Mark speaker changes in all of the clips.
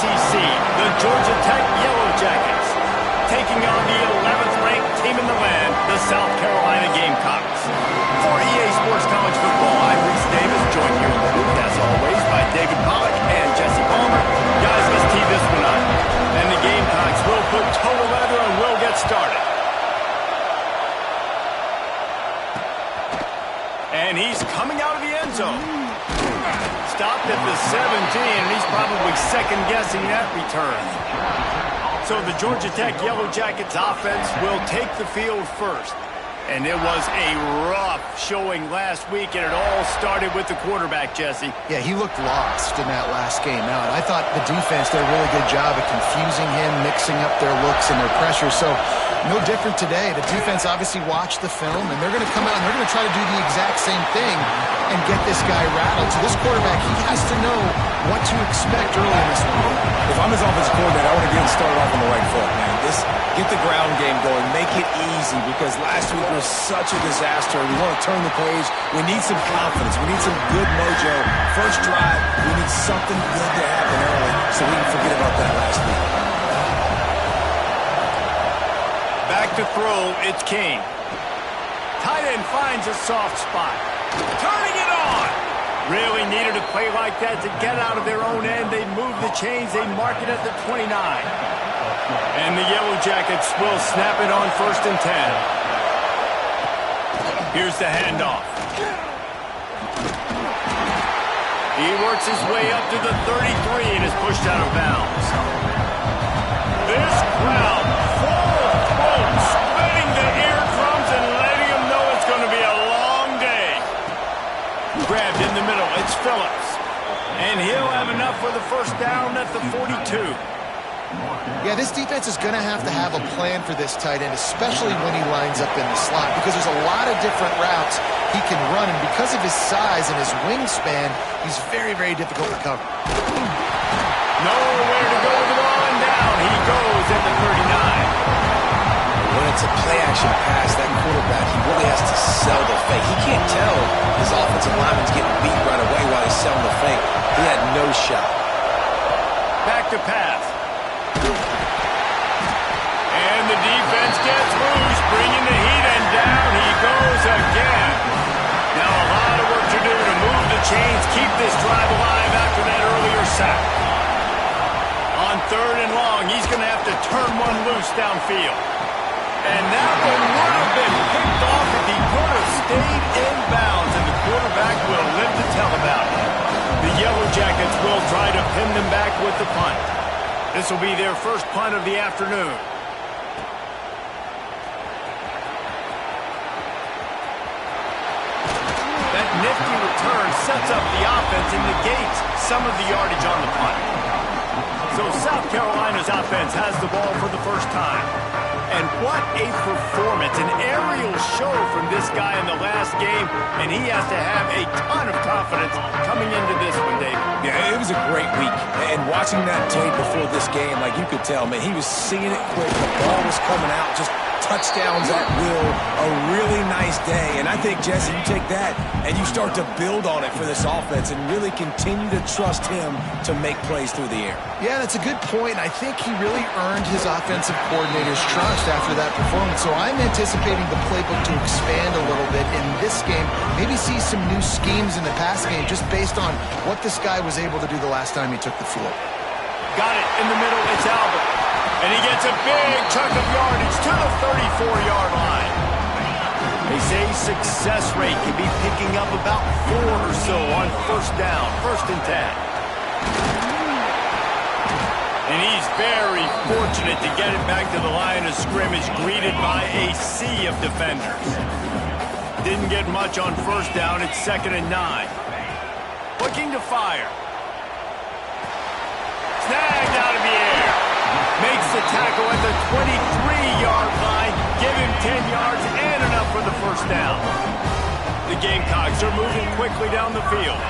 Speaker 1: ACC, the Georgia Tech Yellow Jackets, taking on the 11th ranked team in the land, the South Carolina Gamecocks. For EA Sports College Football, I'm Reese Davis, joined here in the booth, as always, by David Pollack and Jesse Palmer. Guys, let's tee this one up. And the Gamecocks will put total leather and will get started. And he's coming out of the end zone. Stopped at the 17, and he's probably second-guessing that return. So the Georgia Tech Yellow Jackets offense will take the field first. And it was a rough showing last week, and it all started with the quarterback, Jesse.
Speaker 2: Yeah, he looked lost in that last game out. I thought the defense did a really good job of confusing him, mixing up their looks and their pressure. So no different today. The defense obviously watched the film, and they're going to come out and they're going to try to do the exact same thing and get this guy rattled. So this quarterback, he has to know what to expect early in this one.
Speaker 3: If I'm his offensive coordinator, I want to get him started off on the right foot, man. Get the ground game going. Make it easy, because last week was such a disaster. We want to turn the page. We need some confidence. We need some good mojo. First drive, we need something good to happen early so we can forget about that last week.
Speaker 1: Back to throw, it's Kane. Tight end finds a soft spot. Turning it on. Really needed a play like that to get out of their own end. They move the chains. They mark it at the 29. And the Yellow Jackets will snap it on 1st and 10. Here's the handoff. He works his way up to the 33 and is pushed out of bounds. This crowd full throat, splitting the eardrums and letting them know it's going to be a long day. Grabbed in the middle, it's Phillips. And he'll have enough for the first down at the 42.
Speaker 2: Yeah, this defense is going to have a plan for this tight end, especially when he lines up in the slot, because there's a lot of different routes he can run, and because of his size and his wingspan, he's very, very difficult to cover.
Speaker 1: Nowhere to go with the ball, and down he goes at the 39.
Speaker 3: When it's a play-action pass, that quarterback, he really has to sell the fake. He can't tell his offensive lineman's getting beat right away while he's selling the fake. He had no shot.
Speaker 1: Back to pass. And the defense gets loose, bringing the heat, and down he goes again. Now a lot of work to do to move the chains, keep this drive alive after that earlier sack. On 3rd and long, he's going to have to turn one loose downfield. And that one would have been picked off if he could have stayed in bounds, and the quarterback will live to tell about it. The Yellow Jackets will try to pin them back with the punt. This will be their first punt of the afternoon. That nifty return sets up the offense and negates some of the yardage on the punt. So South Carolina's offense has the ball for the first time. And what a performance, an aerial show from this guy in the last game, and he has to have a ton of confidence coming into this one, Dave.
Speaker 3: Yeah, it was a great week, and watching that tape before this game, like you could tell, man, he was seeing it quick, the ball was coming out, just touchdowns at will, a really nice day. And I think, Jesse, you take that and you start to build on it for this offense and really continue to trust him to make plays through the air.
Speaker 2: Yeah, that's a good point. I think he really earned his offensive coordinator's trust after that performance. So I'm anticipating the playbook to expand a little bit in this game, maybe see some new schemes in the pass game just based on what this guy was able to do the last time he took the field.
Speaker 1: Got it in the middle, it's Albert. And he gets a big chunk of yardage to the 34-yard line. They say success rate can be picking up about 4 or so on 1st down, 1st and 10. And he's very fortunate to get it back to the line of scrimmage, greeted by a sea of defenders. Didn't get much on 1st down, it's 2nd and 9. Looking to fire. Snagged out of the air. Makes the tackle at the 23-yard line. Give him 10 yards and enough for the 1st down. The Gamecocks are moving quickly down the field.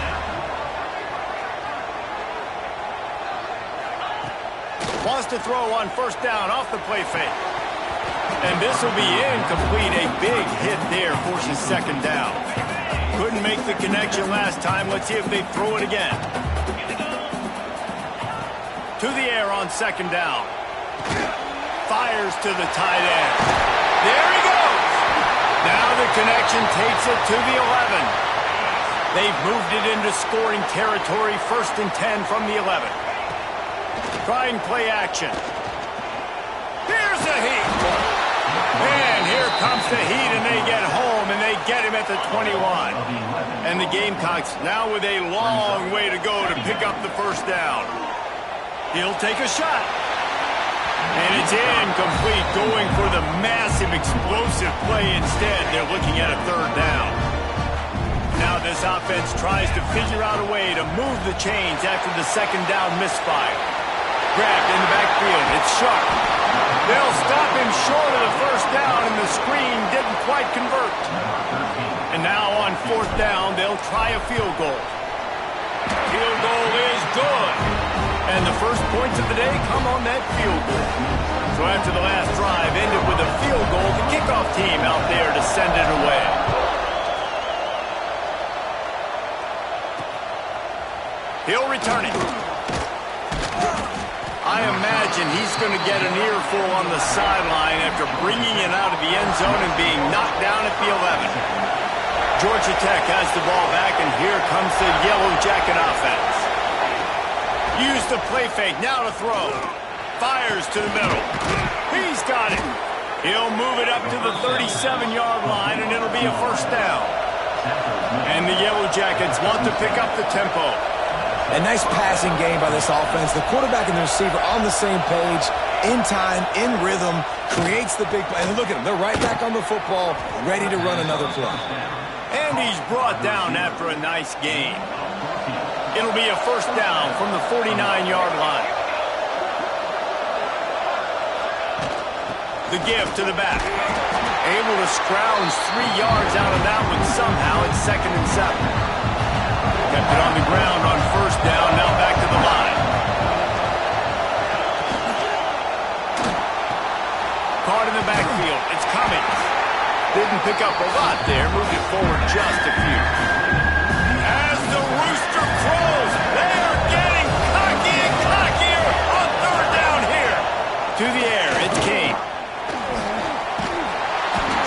Speaker 1: Wants to throw on 1st down off the play fake. And this will be incomplete. A big hit there forces 2nd down. Couldn't make the connection last time. Let's see if they throw it again. To the air on second down. Fires to the tight end. There he goes. Now the connection takes it to the 11. They've moved it into scoring territory, 1st and 10 from the 11. Trying play action. Here's the heat. And here comes the heat, and they get home, and they get him at the 21. And the Gamecocks now with a long way to go to pick up the 1st down. He'll take a shot. And it's incomplete, going for the massive, explosive play instead. They're looking at a 3rd down. Now this offense tries to figure out a way to move the chains after the 2nd down misfire. Grabbed in the backfield. It's Sharp. They'll stop him short of the 1st down, and the screen didn't quite convert. And now on 4th down, they'll try a field goal. Field goal is good. And the first points of the day come on that field goal. So after the last drive ended with a field goal, the kickoff team out there to send it away. He'll return it. I imagine he's going to get an earful on the sideline after bringing it out of the end zone and being knocked down at the 11. Georgia Tech has the ball back, and here comes the Yellow Jacket offense. Use the play fake, now to throw. Fires to the middle. He's got it. He'll move it up to the 37-yard line, and it'll be a 1st down. And the Yellow Jackets want to pick up the tempo.
Speaker 3: A nice passing game by this offense. The quarterback and the receiver on the same page, in time, in rhythm, creates the big play. And look at them. They're right back on the football, ready to run another play.
Speaker 1: And he's brought down after a nice game. It'll be a 1st down from the 49-yard line. The give to the back. Able to scrounge 3 yards out of that one somehow. It's 2nd and 7. Kept it on the ground on 1st down, now back to the line. Caught in the backfield, it's Cummings. Didn't pick up a lot there, moved it forward just a few. As the rooster crows, they are getting cocky and cockier on 3rd down here. To the air, it's Kane.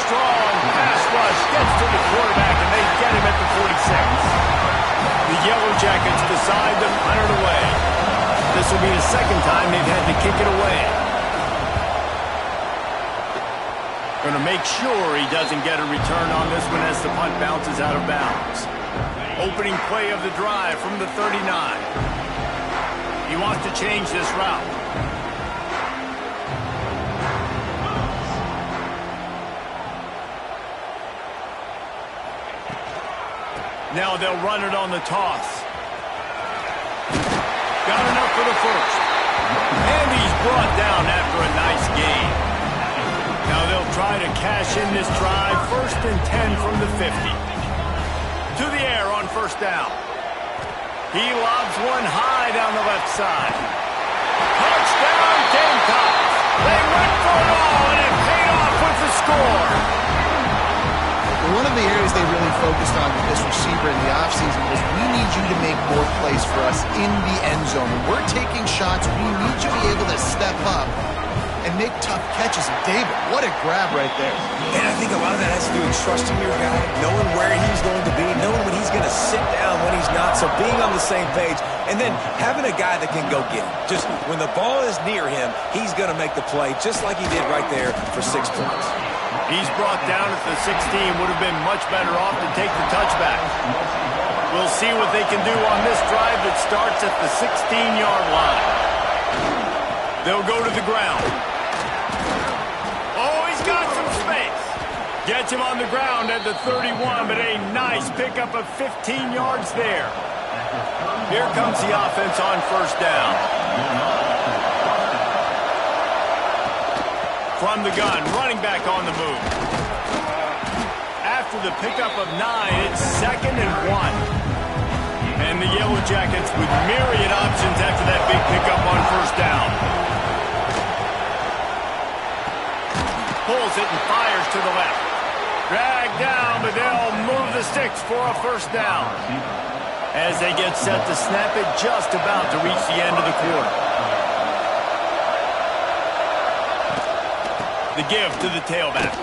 Speaker 1: Strong pass rush, gets to the quarterback, and they get him at the 46. The Yellow Jackets decide to punt it away. This will be the 2nd time they've had to kick it away. Going to make sure he doesn't get a return on this one as the punt bounces out of bounds. Opening play of the drive from the 39. He wants to change this route. Now they'll run it on the toss. Got enough for the 1st. And he's brought down after a nice gain. Now they'll try to cash in this drive. 1st and 10 from the 50. To the air on 1st down. He lobs one high down the left side. Touchdown Gamecocks. They went for it all, and it paid off with the score.
Speaker 2: One of the areas they really focused on with this receiver in the offseason was, we need you to make more plays for us in the end zone. When we're taking shots, we need you to be able to step up and make tough catches. And David, what a grab right there.
Speaker 3: And I think a lot of that has to do with trusting your guy, knowing where he's going to be, knowing when he's going to sit down, when he's not. So being on the same page, and then having a guy that can go get him. Just when the ball is near him, he's going to make the play, just like he did right there for 6 points.
Speaker 1: He's brought down at the 16. Would have been much better off to take the touchback. We'll see what they can do on this drive that starts at the 16-yard line. They'll go to the ground. Oh, he's got some space. Gets him on the ground at the 31, but a nice pickup of 15 yards there. Here comes the offense on 1st down. From the gun, running back on the move. After the pickup of 9, it's 2nd and 1. And the Yellow Jackets with myriad options after that big pickup on 1st down. Pulls it and fires to the left. Dragged down, but they'll move the sticks for a 1st down. As they get set to snap it, just about to reach the end of the quarter. The give to the tailback.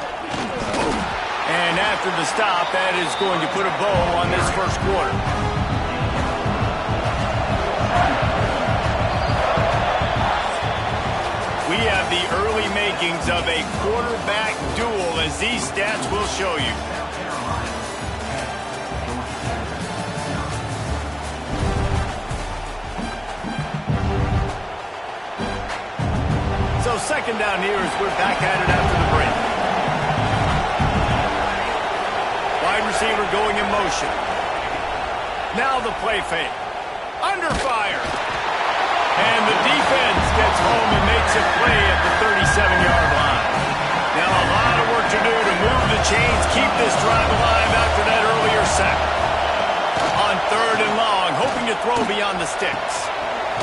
Speaker 1: And after the stop, that is going to put a bow on this first quarter. We have the early makings of a quarterback duel, as these stats will show you. So second down here as we're back at it after the break. Wide receiver going in motion. Now the play fake. Under fire. And the defense gets home and makes a play at the 37-yard line. Now a lot of work to do to move the chains, keep this drive alive after that earlier sack. On third and long, hoping to throw beyond the sticks.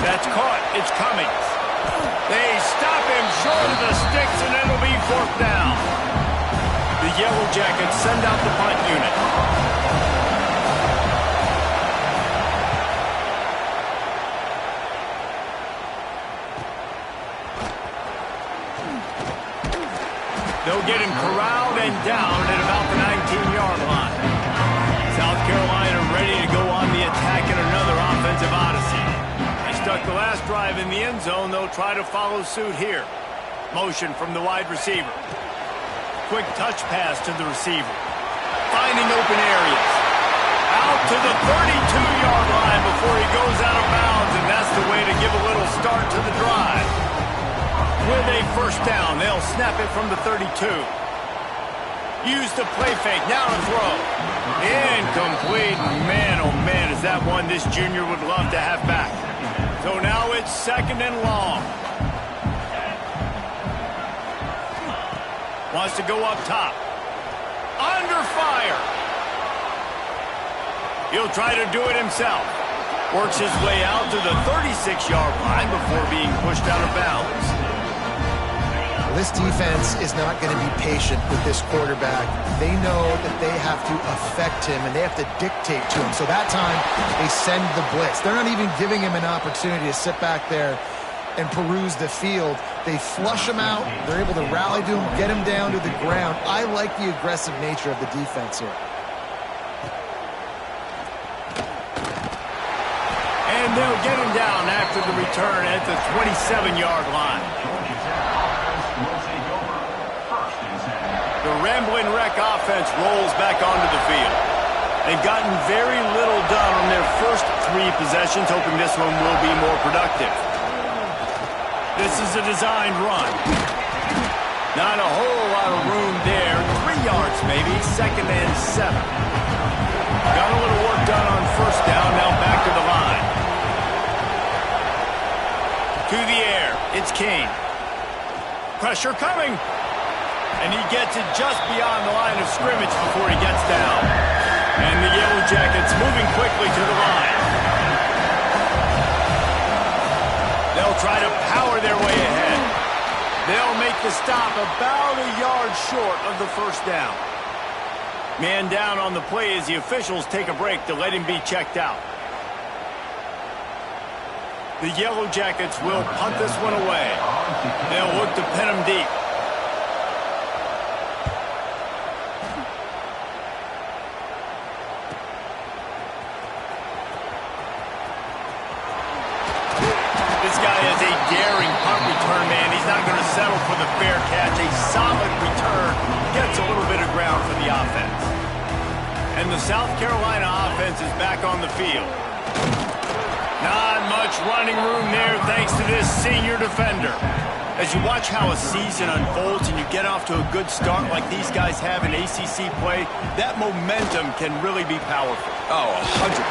Speaker 1: That's caught. It's Cummings. They stop him short of the sticks, and it'll be fourth down. The Yellow Jackets send out the punt unit. They'll get him corralled and down at about the 19-yard line. South Carolina ready to go on the attack in another offensive odyssey. They stuck the last drive in the end zone. They'll try to follow suit here. Motion from the wide receiver. Quick touch pass to the receiver. Finding open areas. Out to the 32-yard line before he goes out of bounds, and that's the way to give a little start to the drive. With a first down, they'll snap it from the 32. Use the play fake, now to throw. Incomplete. Man, oh man, is that one this junior would love to have back. So now it's second and long. Wants to go up top. Under fire. He'll try to do it himself. Works his way out to the 36-yard line before being pushed out of bounds.
Speaker 2: This defense is not going to be patient with this quarterback. They know that they have to affect him, and they have to dictate to him. So that time, they send the blitz. They're not even giving him an opportunity to sit back there and peruse the field. They flush him out. They're able to rally to him, get him down to the ground. I like the aggressive nature of the defense here.
Speaker 1: And they'll get him down after the return at the 27-yard line. The Rambling Wreck offense rolls back onto the field. They've gotten very little done on their first three possessions, hoping this one will be more productive. This is a designed run. Not a whole lot of room there. 3 yards maybe, second and 7. Got a little work done on first down, now back to the line. To the air, it's Kane. Pressure coming. And he gets it just beyond the line of scrimmage before he gets down. And the Yellow Jackets moving quickly to the line. They'll try to power their way ahead. They'll make the stop about a yard short of the first down. Man down on the play as the officials take a break to let him be checked out. The Yellow Jackets will punt this one away. They'll look to pin him deep. Settle for the fair catch. A solid return. Gets a little bit of ground for the offense. And the South Carolina offense is back on the field. Not much running room there thanks to this senior defender. As you watch how a season unfolds and you get off to a good start like these guys have in ACC play, that momentum can really be powerful.
Speaker 3: Oh, 100%.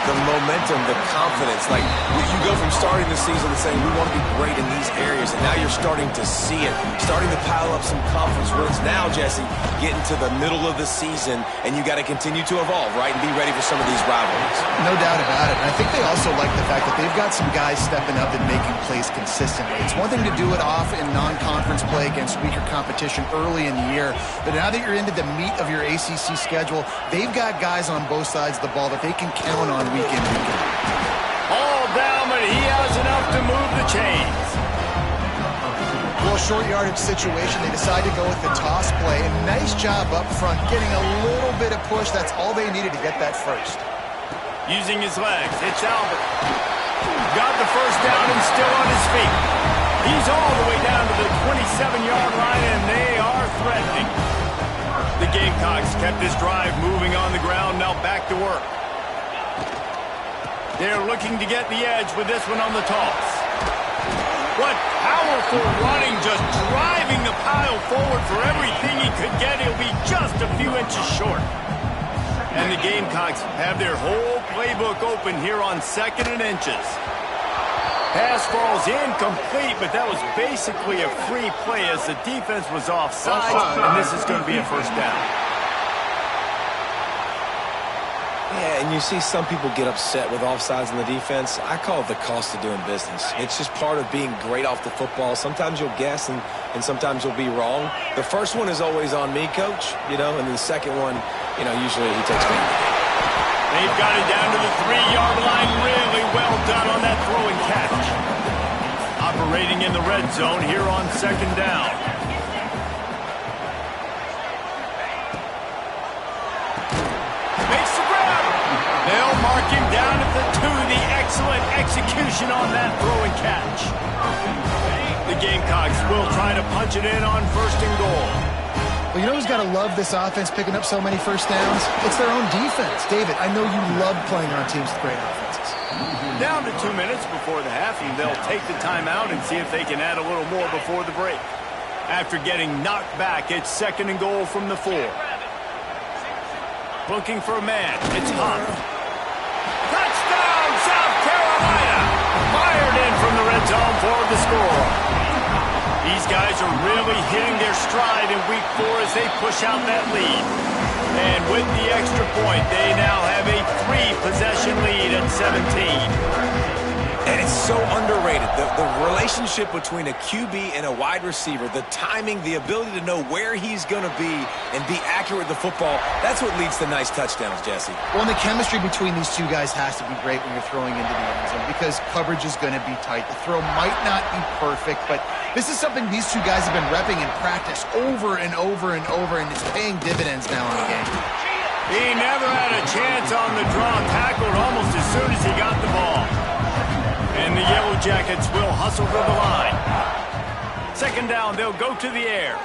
Speaker 3: The momentum, the confidence. Like, you go from starting the season and saying, we want to be great in these areas, and now you're starting to see it, starting to pile up some conference wins. Now, Jesse, getting to the middle of the season, and you got to continue to evolve, right, and be ready for some of these rivalries.
Speaker 2: No doubt about it. And I think they also like the fact that they've got some guys stepping up and making plays consistently. It's one thing to do it off in non-conference play against weaker competition early in the year, but now that you're into the meat of your ACC schedule, they've got guys on both sides of the ball that they can count on week in, week out.
Speaker 1: All down, but he has enough to move the chains.
Speaker 2: Well, short yardage situation. They decide to go with the toss play. And nice job up front, getting a little bit of push. That's all they needed to get that first.
Speaker 1: Using his legs, it's Albert. Got the first down and still on his feet. He's all the way down to the 27-yard line, and they are threatening. The Gamecocks kept this drive moving on the ground, now back to work. They're looking to get the edge with this one on the toss. What powerful running, just driving the pile forward for everything he could get. He'll be just a few inches short. And the Gamecocks have their whole playbook open here on 2nd and inches. Pass falls incomplete, but that was basically a free play as the defense was offside, and this is going to be a first down.
Speaker 3: Yeah, and you see some people get upset with offsides in the defense. I call it the cost of doing business. It's just part of being great off the football. Sometimes you'll guess, and sometimes you'll be wrong. The first one is always on me, Coach, and then the second one, usually he takes me.
Speaker 1: They've got it down to the 3-yard line. Really well done on that throw and catch. Operating in the red zone here on 2nd down. Makes the grab. They'll mark him down at the 2. The excellent execution on that throw and catch. The Gamecocks will try to punch it in on 1st and goal.
Speaker 2: Well, you know who's got to love this offense picking up so many first downs? It's their own defense. David, I know you love playing on teams with great offenses.
Speaker 1: Down to 2 minutes before the half, and they'll take the timeout and see if they can add a little more before the break. After getting knocked back, it's 2nd and goal from the 4. Looking for a man. It's Hunt. Touchdown, South Carolina! Fired in from the red zone for the score. These guys are really hitting their stride in week 4 as they push out that lead. And with the extra point, they now have a 3-possession lead at 17.
Speaker 3: And it's so underrated. The relationship between a QB and a wide receiver, the timing, the ability to know where he's going to be and be accurate with the football, that's what leads to nice touchdowns, Jesse.
Speaker 2: Well, and the chemistry between these two guys has to be great when you're throwing into the end zone because coverage is going to be tight. The throw might not be perfect, but this is something these two guys have been repping in practice over and over and over, and it's paying dividends now in the game.
Speaker 1: He never had a chance on the draw, tackled almost as soon as he got the ball. And the Yellow Jackets will hustle to the line. 2nd down, they'll go to the air.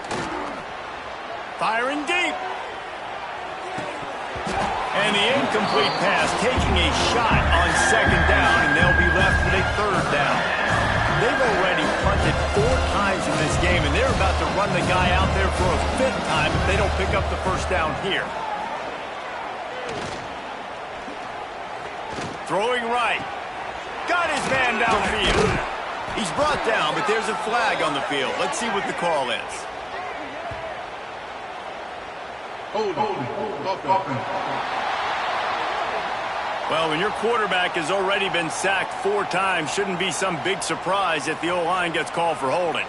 Speaker 1: Firing deep. And the incomplete pass taking a shot on 2nd down, and they'll be left with a 3rd down. They've already punted 4 times in this game, and they're about to run the guy out there for a 5th time if they don't pick up the first down here. Throwing right. Got his man downfield. He's brought down, but there's a flag on the field. Let's see what the call is. Well, when your quarterback has already been sacked 4 times, shouldn't be some big surprise if the O-line gets called for holding.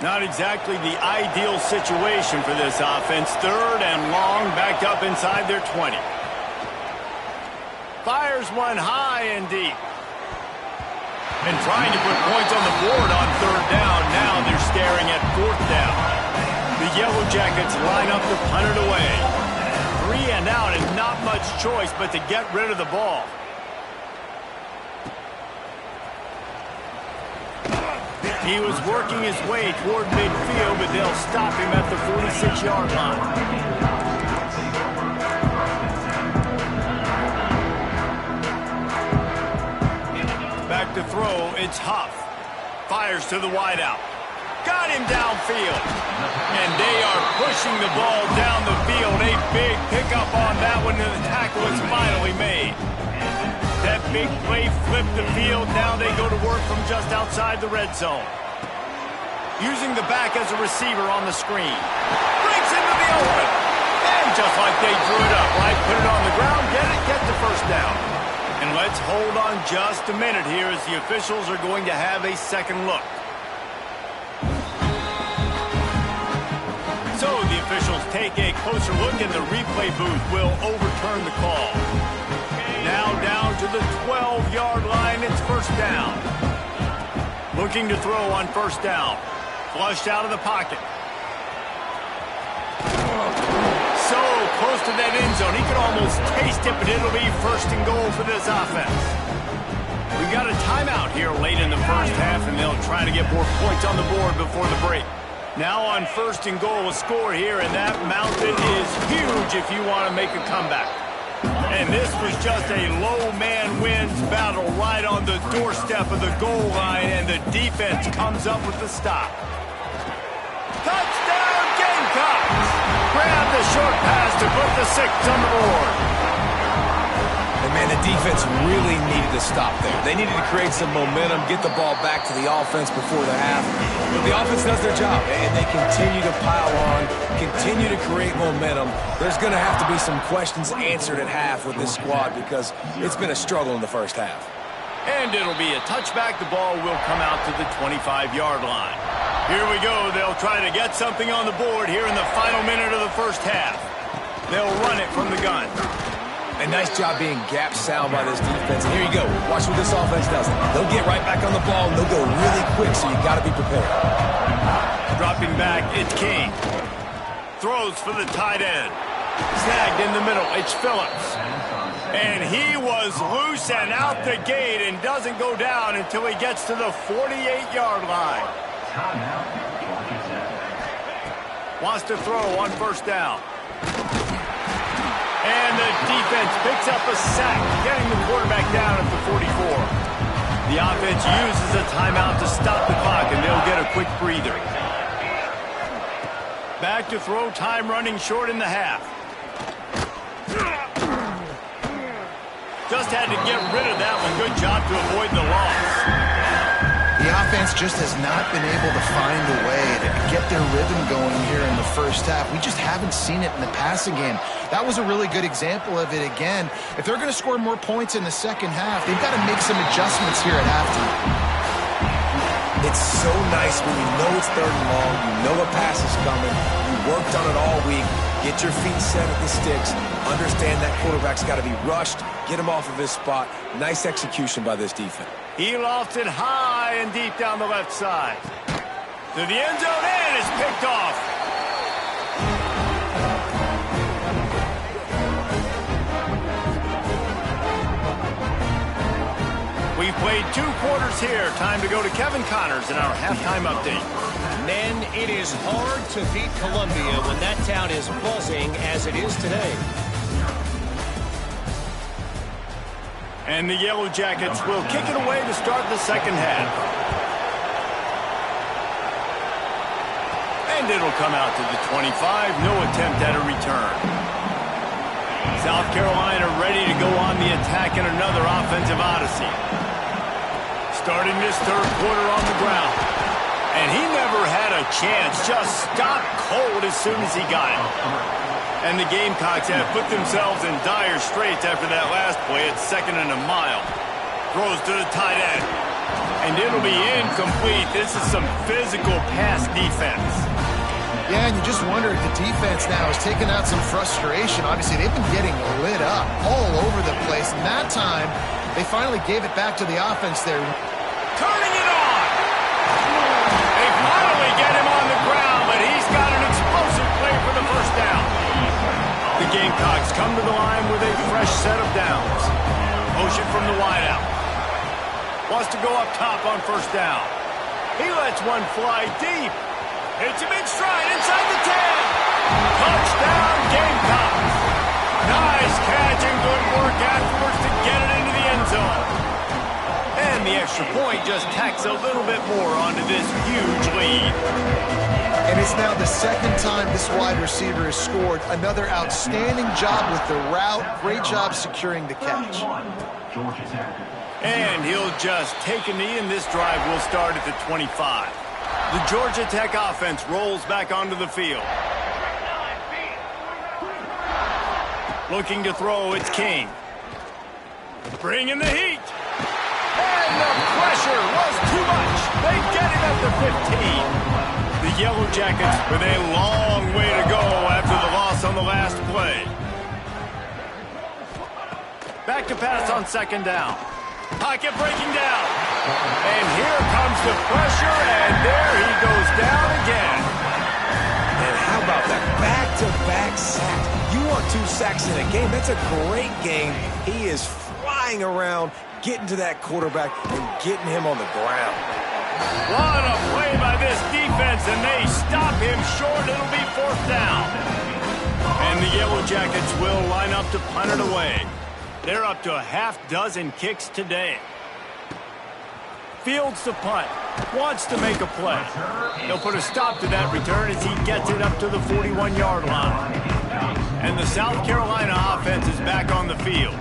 Speaker 1: Not exactly the ideal situation for this offense. 3rd and long, backed up inside their 20. Fires one high and deep. And trying to put points on the board on 3rd down. Now they're staring at 4th down. The Yellow Jackets line up to punt it away. 3 and out and not much choice but to get rid of the ball. He was working his way toward midfield, but they'll stop him at the 46-yard line. Back to throw, it's Huff. Fires to the wideout. Got him downfield. And they are pushing the ball down the field. A big pickup on that one, and the tackle is finally made. That big play flipped the field. Now they go to work from just outside the red zone. Using the back as a receiver on the screen. Breaks into the open. And just like they drew it up, right? Put it on the ground, get the first down. And let's hold on just a minute here as the officials are going to have a second look. So the officials take a closer look, and the replay booth will overturn the call. Now down to the 12-yard line, it's 1st down. Looking to throw on first down. Flushed out of the pocket. So close to that end zone. He could almost taste it, but it'll be first and goal for this offense. We got a timeout here late in the first half, and they'll try to get more points on the board before the break. Now on first and goal, a score here, and that mountain is huge if you want to make a comeback. And this was just a low man wins battle right on the doorstep of the goal line, and the defense comes up with the stop. Touchdown Gamecocks! Grab the short pass to put the 6 on the board.
Speaker 3: And, man, the defense really needed to stop there. They needed to create some momentum, get the ball back to the offense before the half. But the offense does their job, and they continue to pile on, continue to create momentum. There's going to have to be some questions answered at half with this squad because it's been a struggle in the first half.
Speaker 1: And it'll be a touchback. The ball will come out to the 25-yard line. Here we go. They'll try to get something on the board here in the final minute of the first half. They'll run it from the gun.
Speaker 3: A nice job being gap sound by this defense. And here you go. Watch what this offense does. They'll get right back on the ball, and they'll go really quick, so you got to be prepared.
Speaker 1: Dropping back, it's King. Throws for the tight end. Snagged in the middle, it's Phillips. And he was loose and out the gate and doesn't go down until he gets to the 48-yard line. Wants to throw on first down. And the defense picks up a sack, getting the quarterback down at the 44. The offense uses a timeout to stop the clock, and they'll get a quick breather. Back to throw, time running short in the half. Just had to get rid of that one. Good job to avoid the loss.
Speaker 2: The offense just has not been able to find a way to get their rhythm going here in the first half. We just haven't seen it in the passing game. That was a really good example of it again. If they're going to score more points in the second half, they've got to make some adjustments here at halftime.
Speaker 3: It's so nice when you know it's third and long, you know a pass is coming, you worked on it all week, get your feet set at the sticks, understand that quarterback's got to be rushed, get him off of his spot. Nice execution by this defense.
Speaker 1: He lofts it high and deep down the left side. To the end zone, and it's picked off. We've played 2 quarters here. Time to go to Kevin Connors in our halftime update.
Speaker 4: Men, it is hard to beat Columbia when that town is buzzing as it is today.
Speaker 1: And the Yellow Jackets will kick it away to start the second half. And it'll come out to the 25. No attempt at a return. South Carolina ready to go on the attack in another offensive odyssey. Starting this third quarter on the ground. And he never had a chance. Just stopped cold as soon as he got it. And the Gamecocks have put themselves in dire straits after that last play at 2nd and a mile. Throws to the tight end. And it'll be incomplete. This is some physical pass defense.
Speaker 2: Yeah, and you just wonder if the defense now has taken out some frustration. Obviously, they've been getting lit up all over the place. And that time, they finally gave it back to the offense there.
Speaker 1: Turning it on! They finally get him on the ground, but he's got an explosive play for the first down. The Gamecocks come to the line with a fresh set of downs. Motion from the wideout. Wants to go up top on first down. He lets one fly deep. It's a big stride inside the 10. Touchdown Gamecocks. Nice catch and good work afterwards to get it into the end zone. And the extra point just tacks a little bit more onto this huge lead.
Speaker 2: And it's now the second time this wide receiver has scored. Another outstanding job with the route. Great job securing the catch.
Speaker 1: And he'll just take a knee, and this drive will start at the 25. The Georgia Tech offense rolls back onto the field. Looking to throw, it's King. Bringing the heat. And the pressure was too much. They get him at the 15. The Yellow Jackets with a long way to go after the loss on the last play. Back to pass on second down. Pocket breaking down. And here comes the pressure, and there he goes down again.
Speaker 3: And how about that back-to-back sack? You want 2 sacks in a game? That's a great game. He is flying around, getting to that quarterback and getting him on the ground.
Speaker 1: What a play by this defense, and they stop him short. It'll be 4th down. And the Yellow Jackets will line up to punt it away. They're up to a half-dozen kicks today. Fields the punt. Wants to make a play. He'll put a stop to that return as he gets it up to the 41-yard line. And the South Carolina offense is back on the field.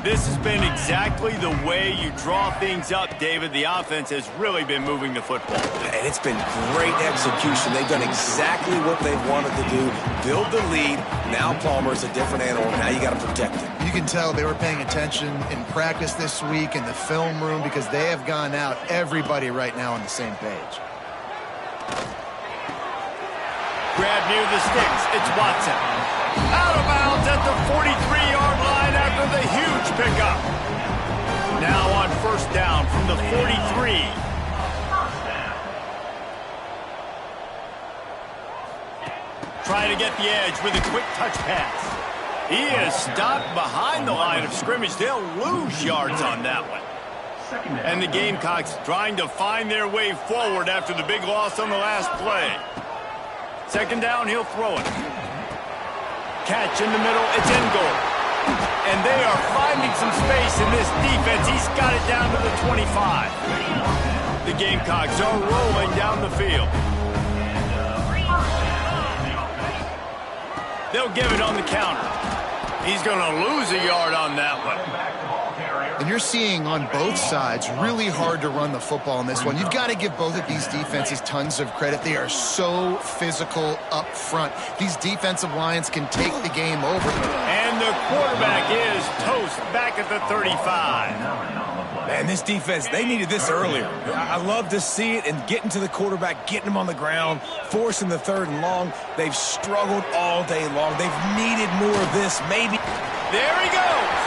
Speaker 1: This has been exactly the way you draw things up, David. The offense has really been moving the football.
Speaker 3: And it's been great execution. They've done exactly what they've wanted to do. Build the lead. Now Palmer's a different animal. Now you got to protect him.
Speaker 2: You can tell they were paying attention in practice this week in the film room because they have gone out, everybody right now on the same page.
Speaker 1: Grab near the sticks. It's Watson. Out of bounds at the 43-yard line after the huge pickup. Now on 1st down from the 43. Trying to get the edge with a quick touch pass. He is stopped behind the line of scrimmage. They'll lose yards on that one. And the Gamecocks trying to find their way forward after the big loss on the last play. 2nd down, he'll throw it. Catch in the middle, it's in goal. And they are finding some space in this defense. He's got it down to the 25. The Gamecocks are rolling down the field. They'll give it on the counter. He's going to lose a yard on that one.
Speaker 2: And you're seeing on both sides really hard to run the football in this one. You've got to give both of these defenses tons of credit. They are so physical up front. These defensive lines can take the game over.
Speaker 1: And the quarterback is toast back at the 35.
Speaker 3: Man, this defense, they needed this earlier. I love to see it and getting to the quarterback, getting him on the ground, forcing the 3rd and long. They've struggled all day long. They've needed more of this, maybe.
Speaker 1: There he goes.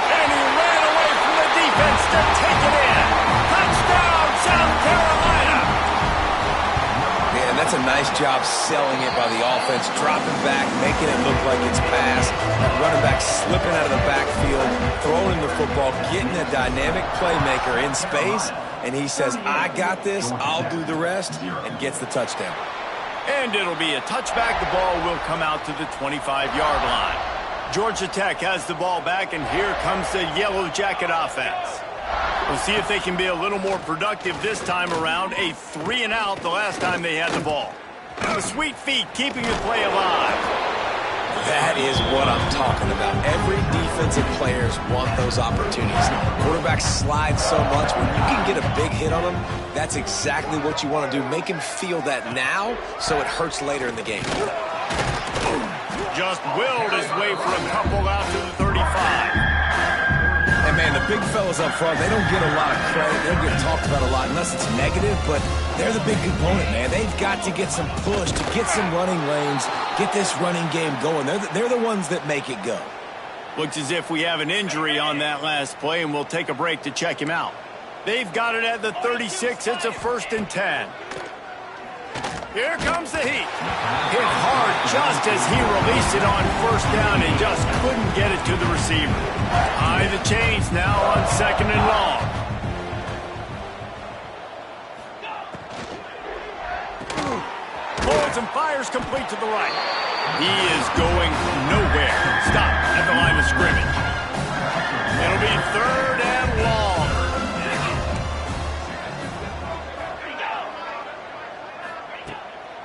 Speaker 1: And he ran away from the defense to take it in. Touchdown, South Carolina.
Speaker 3: Man, that's a nice job selling it by the offense, dropping back, making it look like it's pass. That running back slipping out of the backfield, throwing the football, getting a dynamic playmaker in space, and he says, I got this, I'll do the rest, and gets the touchdown.
Speaker 1: And it'll be a touchback. The ball will come out to the 25-yard line. Georgia Tech has the ball back, and here comes the Yellow Jacket offense. We'll see if they can be a little more productive this time around. A 3-and-out the last time they had the ball. The sweet feet keeping the play alive.
Speaker 3: That is what I'm talking about. Every defensive players want those opportunities. Quarterbacks slide so much. When you can get a big hit on them, that's exactly what you want to do. Make him feel that now so it hurts later in the game.
Speaker 1: Just willed his way for a couple out to the 35.
Speaker 3: And, man, the big fellas up front, they don't get a lot of credit. They don't get talked about a lot unless it's negative, but they're the big component, man. They've got to get some push, to get some running lanes, get this running game going. They're the ones that make it go.
Speaker 1: Looks as if we have an injury on that last play, and we'll take a break to check him out. They've got it at the 36. It's a 1st and 10. Here comes the heat. Hit hard just as he released it on 1st down and just couldn't get it to the receiver. High the chains now on 2nd and long. Pulls and fires complete to the right. He is going nowhere. Stop at the line of scrimmage. It'll be 3rd and long.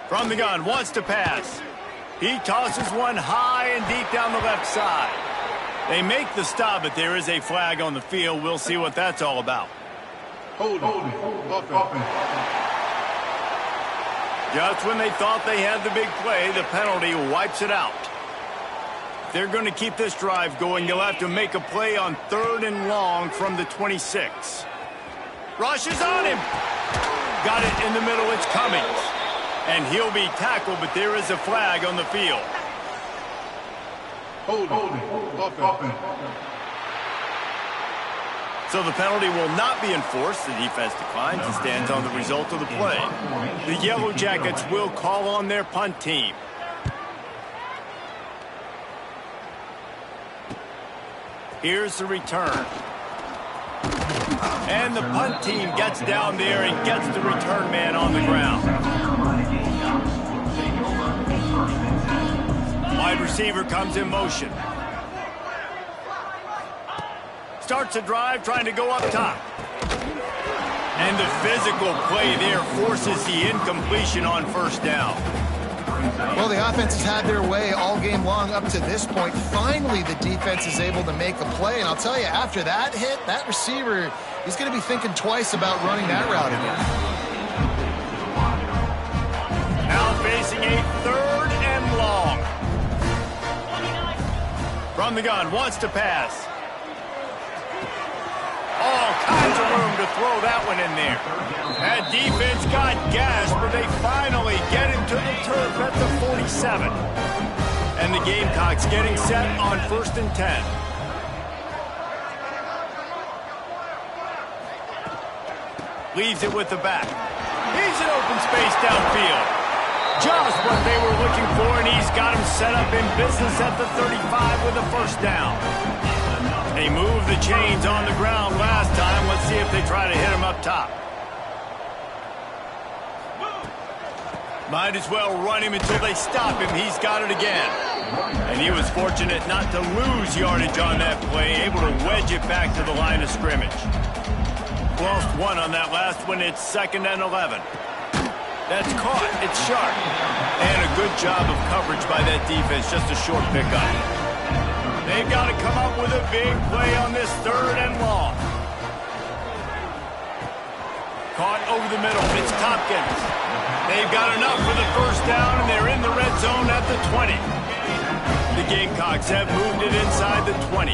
Speaker 1: From the gun, wants to pass. He tosses one high and deep down the left side. They make the stop, but there is a flag on the field. We'll see what that's all about.
Speaker 5: Hold it.
Speaker 1: Just when they thought they had the big play, the penalty wipes it out. If they're going to keep this drive going, they'll have to make a play on 3rd and long from the 26. Rushes on him. Got it in the middle. It's Cummings. And he'll be tackled, but there is a flag on the field.
Speaker 5: Hold it.
Speaker 1: So the penalty will not be enforced. The defense declines and stands on the result of the play. The Yellow Jackets will call on their punt team. Here's the return. And the punt team gets down there and gets the return man on the ground. Wide receiver comes in motion. Starts a drive trying to go up top. And the physical play there forces the incompletion on first down.
Speaker 2: Well, the offense has had their way all game long up to this point. Finally, the defense is able to make a play. And I'll tell you, after that hit, that receiver, he's going to be thinking twice about running that route again.
Speaker 1: Now facing a 3rd and long. From the gun, wants to pass. All kinds of room to throw that one in there. That defense got gashed, but they finally get him to the turf at the 47. And the Gamecocks getting set on 1st and 10. Leaves it with the back. He's an open space downfield. Just what they were looking for, and he's got him set up in business at the 35 with a first down. They moved the chains on the ground last time. Let's see if they try to hit him up top. Might as well run him until they stop him. He's got it again. And he was fortunate not to lose yardage on that play, able to wedge it back to the line of scrimmage. Lost 1 on that last one. It's 2nd and 11. That's caught. It's sharp. And a good job of coverage by that defense. Just a short pickup. They've got to come up with a big play on this 3rd and long. Caught over the middle. It's Tompkins. They've got enough for the first down, and they're in the red zone at the 20. The Gamecocks have moved it inside the 20.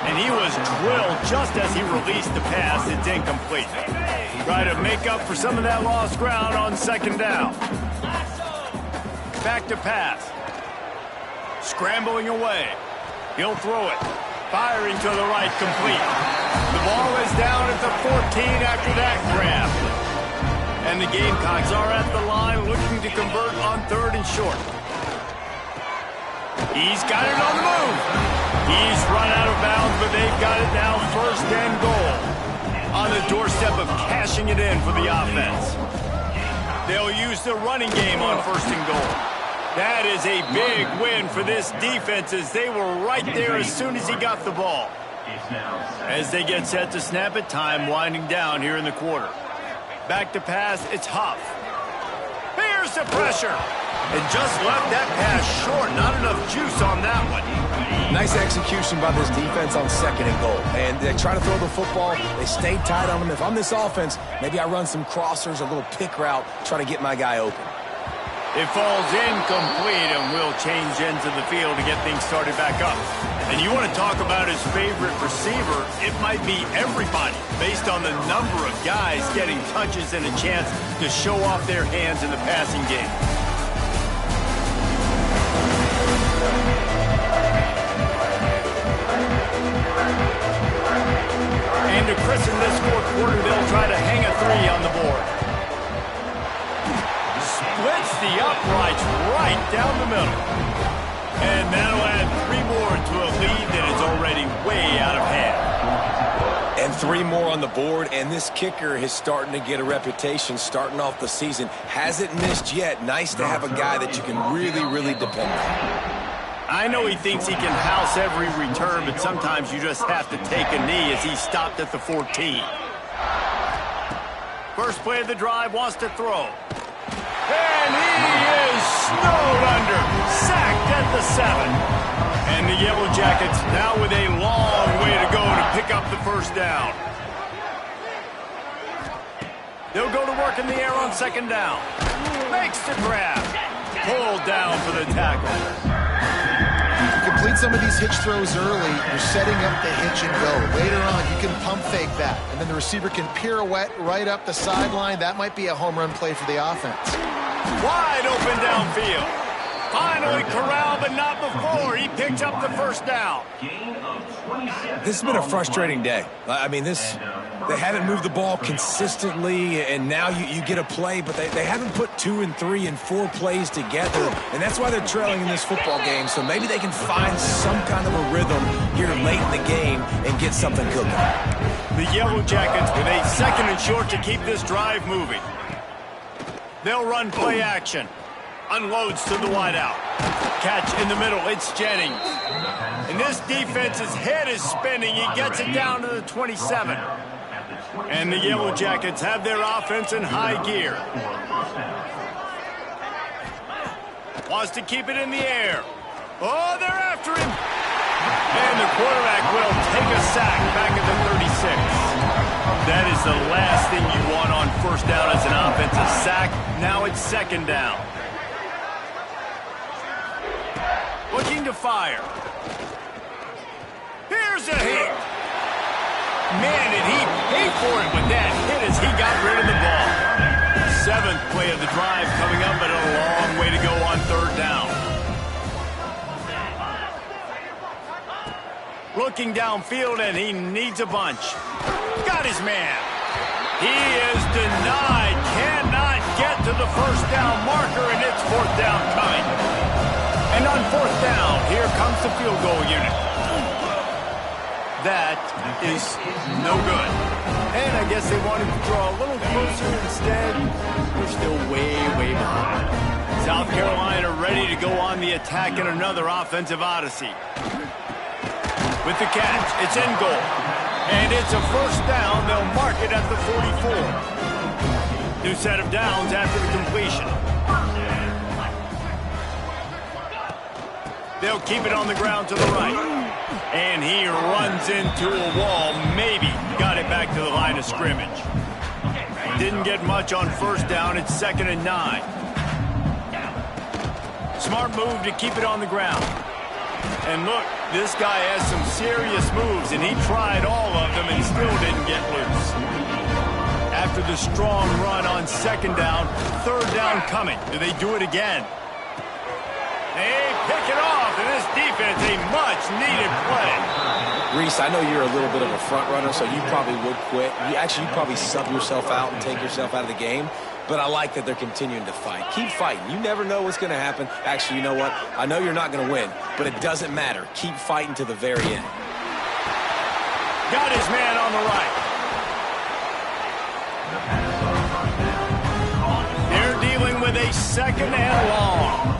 Speaker 1: And he was drilled just as he released the pass. It's incomplete. Try to make up for some of that lost ground on 2nd down. Back to pass. Scrambling away. He'll throw it. Firing to the right, complete. The ball is down at the 14 after that grab. And the Gamecocks are at the line looking to convert on 3rd and short. He's got it on the move. He's run out of bounds, but they've got it now 1st and goal. On the doorstep of cashing it in for the offense. They'll use the running game on 1st and goal. That is a big win for this defense as they were right there as soon as he got the ball. As they get set to snap it, time winding down here in the quarter. Back to pass, it's Huff. Here's the pressure. And just left that pass short. Not enough juice on that one.
Speaker 3: Nice execution by this defense on 2nd and goal. And they try to throw the football. They stayed tight on him. If I'm this offense, maybe I run some crossers, a little pick route, try to get my guy open.
Speaker 1: It falls incomplete, and we'll change into the field to get things started back up. And you want to talk about his favorite receiver, it might be everybody, based on the number of guys getting touches and a chance to show off their hands in the passing game. And to christen this 4th quarter, they'll try to hang a 3 on the board. Splits the uprights right down the middle. And that'll add 3 more to a lead that is already way out of hand.
Speaker 3: And 3 more on the board, and this kicker is starting to get a reputation starting off the season. Hasn't missed yet. Nice to have a guy that you can really depend on.
Speaker 1: I know he thinks he can house every return, but sometimes you just have to take a knee as he stopped at the 14. First play of the drive, wants to throw. And he is snowed under, sacked at the 7. And the Yellow Jackets now with a long way to go to pick up the first down. They'll go to work in the air on 2nd down. Makes the grab. Pulled down for the tackle.
Speaker 2: Complete some of these hitch throws early, you're setting up the hitch and go. Later on, you can pump fake that, and then the receiver can pirouette right up the sideline. That might be a home run play for the offense.
Speaker 1: Wide open downfield. Finally corralled, but not before. He picks up the first down.
Speaker 3: This has been a frustrating day. I mean, they haven't moved the ball consistently, and now you get a play, but they haven't put 2 and 3 and 4 plays together, and that's why they're trailing in this football game. So maybe they can find some kind of a rhythm here late in the game and get something cooking.
Speaker 1: The Yellow Jackets with a 2nd and short to keep this drive moving. They'll run play action. Unloads to the wideout. Catch in the middle. It's Jennings. And this defense's head is spinning. He gets it down to the 27. And the Yellow Jackets have their offense in high gear. Wants to keep it in the air. Oh, they're after him. And the quarterback will take a sack back at the 36. That is the last thing you want on first down as an offensive sack. Now it's 2nd down. Looking to fire. Here's a hit. Man, did he pay for it with that hit as he got rid of the ball. 7th play of the drive coming up, but a long way to go on 3rd down. Looking downfield, and he needs a bunch. Got his man. He is denied. Cannot get to the first down marker, and it's 4th down coming. And on 4th down, here comes the field goal unit. That is no good. And I guess they wanted to draw a little closer instead. They're still way, way behind. South Carolina ready to go on the attack in another offensive odyssey. With the catch, it's in goal. And it's a first down. They'll mark it at the 44. New set of downs after the completion. They'll keep it on the ground to the right. And he runs into a wall. Maybe got it back to the line of scrimmage. Didn't get much on first down. It's 2nd and 9. Smart move to keep it on the ground. And look, this guy has some serious moves, and he tried all of them and still didn't get loose. After the strong run on 2nd down, 3rd down coming. Do they do it again? They pick it off, and this defense, a much-needed play.
Speaker 3: Reese, I know you're a little bit of a front runner, so you probably would quit. You'd probably sub yourself out and take yourself out of the game. But I like that they're continuing to fight. Keep fighting. You never know what's going to happen. Actually, you know what? I know you're not going to win, but it doesn't matter. Keep fighting to the very end.
Speaker 1: Got his man on the right. They're dealing with a 2nd and long.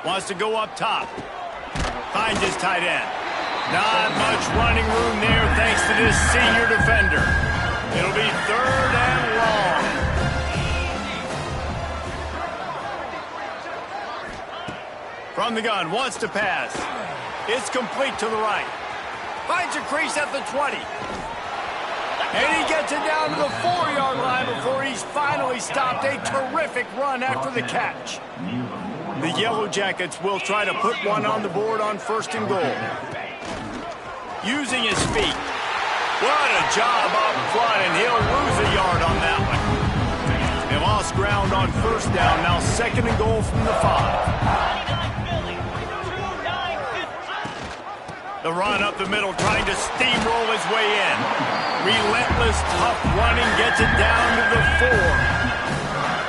Speaker 1: Wants to go up top. Finds his tight end. Not much running room there thanks to this senior defender. It'll be 3rd and long. From the gun, wants to pass. It's complete to the right. Finds a crease at the 20. And he gets it down to the 4-yard line before he's finally stopped. A terrific run after the catch. The Yellow Jackets will try to put one on the board on 1st and goal. Using his feet. What a job up front, and he'll lose a yard on that one. They lost ground on 1st down. Now 2nd and goal from the 5. The run up the middle, trying to steamroll his way in. Relentless, tough running, gets it down to the 4.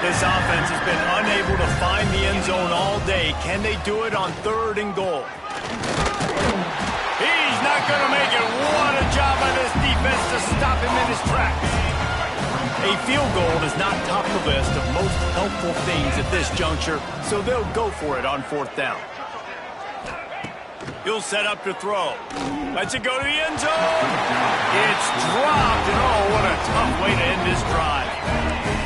Speaker 1: This offense has been unable to find the end zone all day. Can they do it on 3rd and goal? He's not going to make it. What a job by this defense to stop him in his tracks. A field goal does not top the list of most helpful things at this juncture, so they'll go for it on 4th down. He'll set up to throw. Lets it go to the end zone. It's dropped, and oh, what a tough way to end this drive.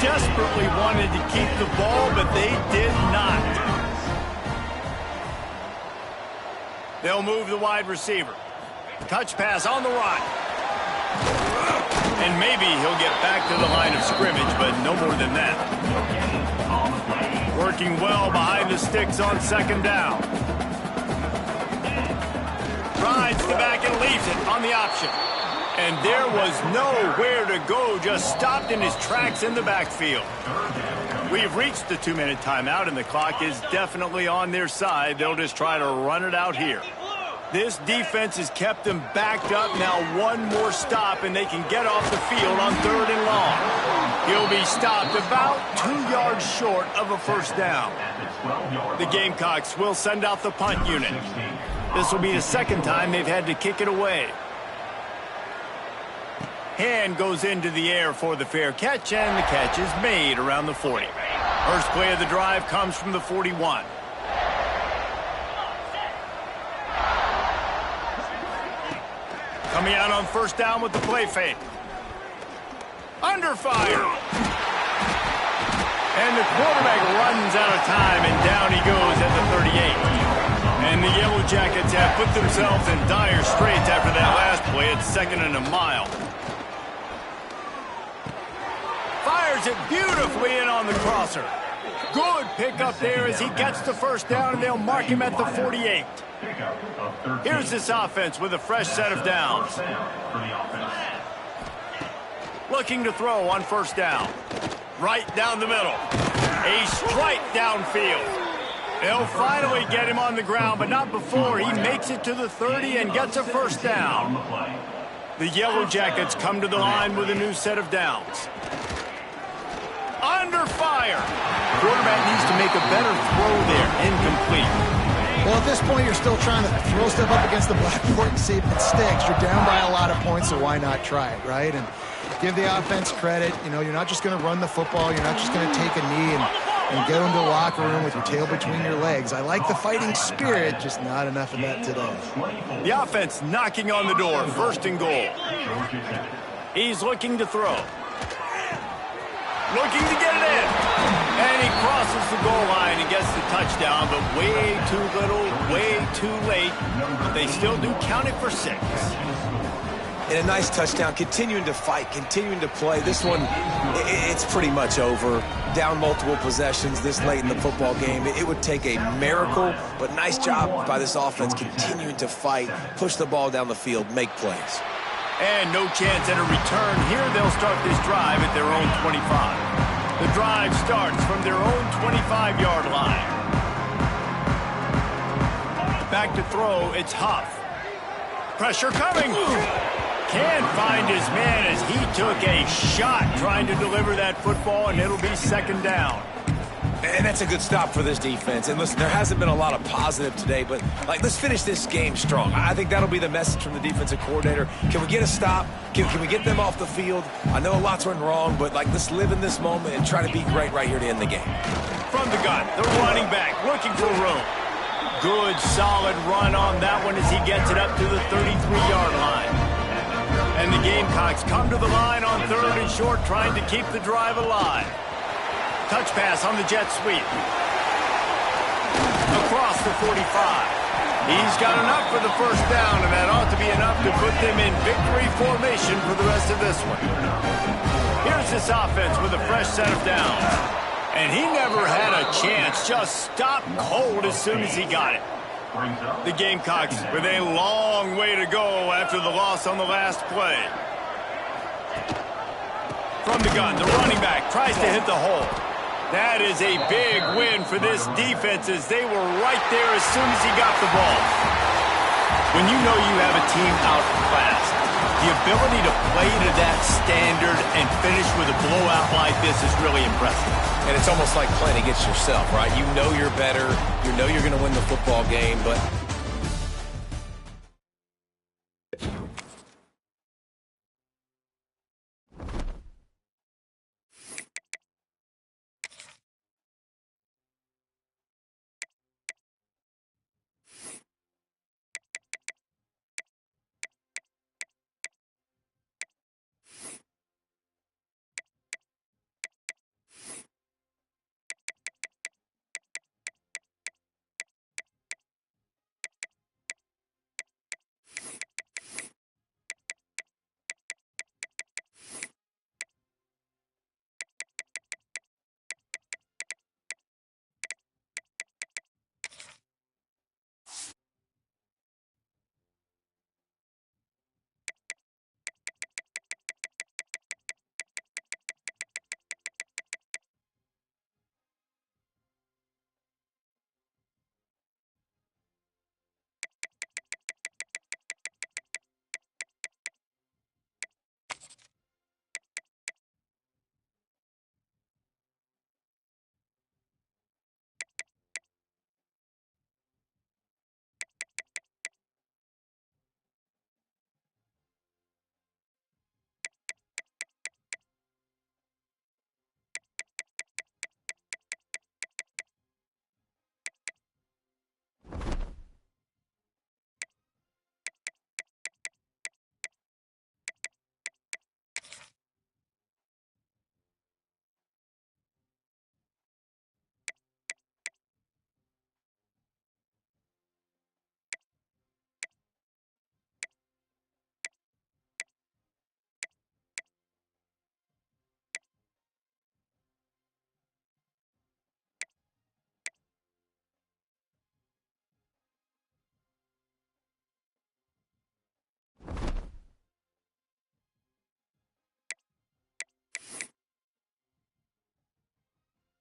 Speaker 1: Desperately wanted to keep the ball, but they did not. They'll move the wide receiver. Touch pass on the right. And maybe he'll get back to the line of scrimmage, but no more than that. Working well behind the sticks on 2nd down. Rides the back and leaves it on the option. And there was nowhere to go, just stopped in his tracks in the backfield. We've reached the 2-minute timeout, and the clock is definitely on their side. They'll just try to run it out here. This defense has kept them backed up. Now one more stop, and they can get off the field on 3rd and long. He'll be stopped about 2 yards short of a first down. The Gamecocks will send out the punt unit. This will be the second time they've had to kick it away. Hand goes into the air for the fair catch, and the catch is made around the 40. First play of the drive comes from the 41. Coming out on first down with the play fake. Under fire. And the quarterback runs out of time, and down he goes at the 38. And the Yellow Jackets have put themselves in dire straits after that last play. It's 2nd and a mile. Fires it beautifully in on the crosser. Good pickup there as he gets the first down, and they'll mark him at the 48. Here's this offense with a fresh set of downs. Looking to throw on first down. Right down the middle. A strike downfield. They'll finally get him on the ground, but not before he makes it to the 30 and gets a first down. The Yellow Jackets come to the line with a new set of downs. Under fire. Quarterback needs to make a better throw there. Incomplete.
Speaker 2: Well, at this point, you're still trying to throw stuff up against the blackboard and see if it sticks. You're down by a lot of points, so why not try it, right? And give the offense credit. You know, you're not just going to run the football. You're not just going to take a knee and get into the locker room with your tail between your legs. I like the fighting spirit, just not enough of that today.
Speaker 1: The offense knocking on the door. 1st and goal. He's looking to throw. Looking to get it in. And he crosses the goal line and gets the touchdown, but way too little, way too late. But they still do count it for 6.
Speaker 3: And a nice touchdown, continuing to fight, continuing to play. This one, it's pretty much over. Down multiple possessions this late in the football game. It would take a miracle, but nice job by this offense continuing to fight, push the ball down the field, make plays.
Speaker 1: And no chance at a return here. They'll start this drive at their own 25. The drive starts from their own 25-yard line. Back to throw, it's Huff. Pressure coming. Can't find his man as he took a shot trying to deliver that football, and it'll be 2nd down.
Speaker 3: And that's a good stop for this defense. And listen, there hasn't been a lot of positive today, but let's finish this game strong. I think that'll be the message from the defensive coordinator. Can we get a stop? Can we get them off the field? I know a lot's went wrong, but let's live in this moment and try to be great right here to end the game.
Speaker 1: From the gun, the running back looking for room. Good, solid run on that one as he gets it up to the 33-yard line. And the Gamecocks come to the line on 3rd and short, trying to keep the drive alive. Touch pass on the jet sweep. Across the 45. He's got enough for the first down, and that ought to be enough to put them in victory formation for the rest of this one. Here's this offense with a fresh set of downs. And he never had a chance, just stopped cold as soon as he got it. The Gamecocks with a long way to go after the loss on the last play. From the gun, the running back tries to hit the hole. That is a big win for this defense as they were right there as soon as he got the ball. When you know you have a team outclassed, the ability to play to that standard and finish with a blowout like this is really impressive.
Speaker 3: And it's almost like playing against yourself, right? You know you're better. You know you're going to win the football game, but